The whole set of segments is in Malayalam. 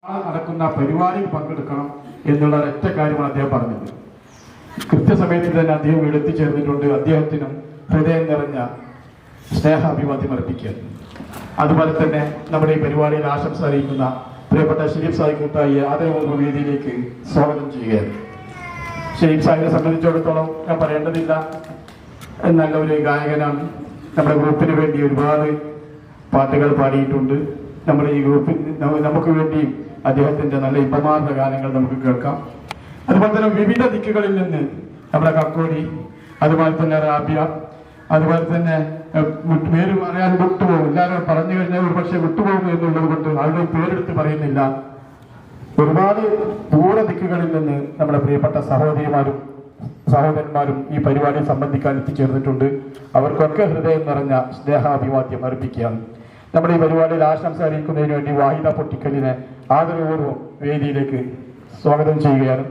നടക്കുന്ന പരിപാടിയിൽ പങ്കെടുക്കണം എന്നുള്ള ഒറ്റ കാര്യമാണ് അദ്ദേഹം പറഞ്ഞത്. കൃത്യസമയത്ത് തന്നെ അദ്ദേഹം ഇവിടെ എത്തിച്ചേർന്നിട്ടുണ്ട്. അദ്ദേഹത്തിനും ഹൃദയം നിറഞ്ഞ സ്നേഹാഭിവാദ്യം അർപ്പിക്കുക. അതുപോലെ തന്നെ നമ്മുടെ ഈ പരിപാടിയിൽ ആശംസ അറിയിക്കുന്ന പ്രിയപ്പെട്ട ഷരീഫ് സാഹിബ് കൂട്ടായി ആദരപൂർവ്വ വേദിയിലേക്ക് സ്വാഗതം ചെയ്യുകയാണ്. ഷരീഫ് സാഹിബിനെ സംബന്ധിച്ചിടത്തോളം ഞാൻ പറയേണ്ടതില്ല, നല്ല ഒരു ഗായകനാണ്. നമ്മുടെ ഗ്രൂപ്പിന് വേണ്ടി ഒരുപാട് പാട്ടുകൾ പാടിയിട്ടുണ്ട്. നമ്മുടെ ഈ ഗ്രൂപ്പിൽ നമുക്ക് വേണ്ടി അദ്ദേഹത്തിന്റെ നല്ല ഇമ്പമാർന്ന ഗാനങ്ങൾ നമുക്ക് കേൾക്കാം. അതുപോലെ തന്നെ വിവിധ ദിക്കുകളിൽ നിന്ന് നമ്മുടെ കക്കോടി, അതുപോലെ തന്നെ റാബിയ, അതുപോലെ തന്നെ പേര് പറയാൻ വിട്ടുപോകും. എല്ലാവരും പറഞ്ഞു കഴിഞ്ഞാൽ ഒരു പക്ഷേ വിട്ടുപോകും എന്നുള്ളത് കൊണ്ട് ആളുടെ പേരെടുത്ത് പറയുന്നില്ല. ഒരുപാട് ദൂര ദിക്കുകളിൽ നിന്ന് നമ്മുടെ പ്രിയപ്പെട്ട സഹോദരന്മാരും ഈ പരിപാടിയിൽ സംബന്ധിക്കാൻ എത്തിച്ചേർന്നിട്ടുണ്ട്. അവർക്കൊക്കെ ഹൃദയം നിറഞ്ഞ സ്നേഹാഭിവാദ്യം അർപ്പിക്കുകയാണ്. നമ്മുടെ ഈ പരിപാടിയിൽ ആശംസ അറിയിക്കുന്നതിന് വേണ്ടി വാഹിദ പൊട്ടിക്കലിനെ ആദരപൂർവ്വം വേദിയിലേക്ക് സ്വാഗതം ചെയ്യുകയാണ്.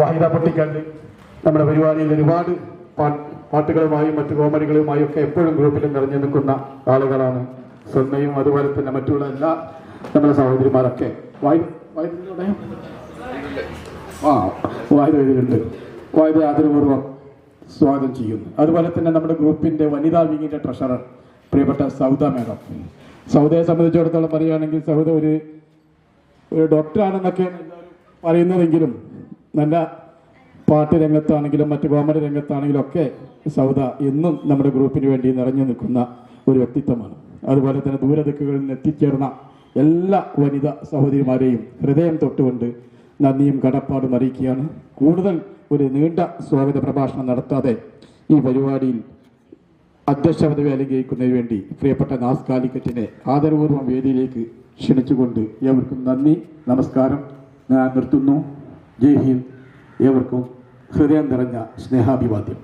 വാഹിദ പൊട്ടിക്കൽ നമ്മുടെ പരിപാടിയിൽ ഒരുപാട് പാട്ടുകളുമായും മറ്റു കോമഡികളുമായും ഒക്കെ എപ്പോഴും ഗ്രൂപ്പിലും നിറഞ്ഞു നിൽക്കുന്ന ആളുകളാണ്. സ്വന്തയും അതുപോലെ തന്നെ മറ്റുള്ള എല്ലാ നമ്മുടെ സഹോദരിമാരൊക്കെ വായുണ്ട് വായുത ആദരപൂർവ്വം സ്വാഗതം ചെയ്യുന്നു. അതുപോലെ തന്നെ നമ്മുടെ ഗ്രൂപ്പിന്റെ വനിതാ വിങ്ങിന്റെ ട്രഷറർ പ്രിയപ്പെട്ട സൗദ മേഡം. സൗദയെ സംബന്ധിച്ചിടത്തോളം പറയുകയാണെങ്കിൽ സൗദ ഒരു ഡോക്ടറാണെന്നൊക്കെയാണ് എല്ലാവരും പറയുന്നതെങ്കിലും നല്ല പാട്ട് രംഗത്താണെങ്കിലും മറ്റു കോമഡി രംഗത്താണെങ്കിലും ഒക്കെ സൗദ എന്നും നമ്മുടെ ഗ്രൂപ്പിന് വേണ്ടി നിറഞ്ഞു നിൽക്കുന്ന ഒരു വ്യക്തിത്വമാണ്. അതുപോലെ തന്നെ ദൂരദിക്കുകളിൽ നിന്ന് എത്തിച്ചേർന്ന എല്ലാ വനിതാ സഹോദരിമാരെയും ഹൃദയം തൊട്ടുകൊണ്ട് നന്ദിയും കടപ്പാടും അറിയിക്കുകയാണ്. കൂടുതൽ ഒരു നീണ്ട സ്വാഗത പ്രഭാഷണം നടത്താതെ ഈ പരിപാടിയിൽ അധ്യക്ഷ പദവി അലങ്കരിക്കുന്നതിന് വേണ്ടി പ്രിയപ്പെട്ട നാസ് കാലിക്കറ്റിനെ ആദരപൂർവ്വം വേദിയിലേക്ക് ക്ഷണിച്ചുകൊണ്ട് ഏവർക്കും നന്ദി, നമസ്കാരം. ഞാൻ നിർത്തുന്നു. ജയ് ഹിന്ദ്. ഏവർക്കും ഹൃദയം നിറഞ്ഞ സ്നേഹാഭിവാദ്യം.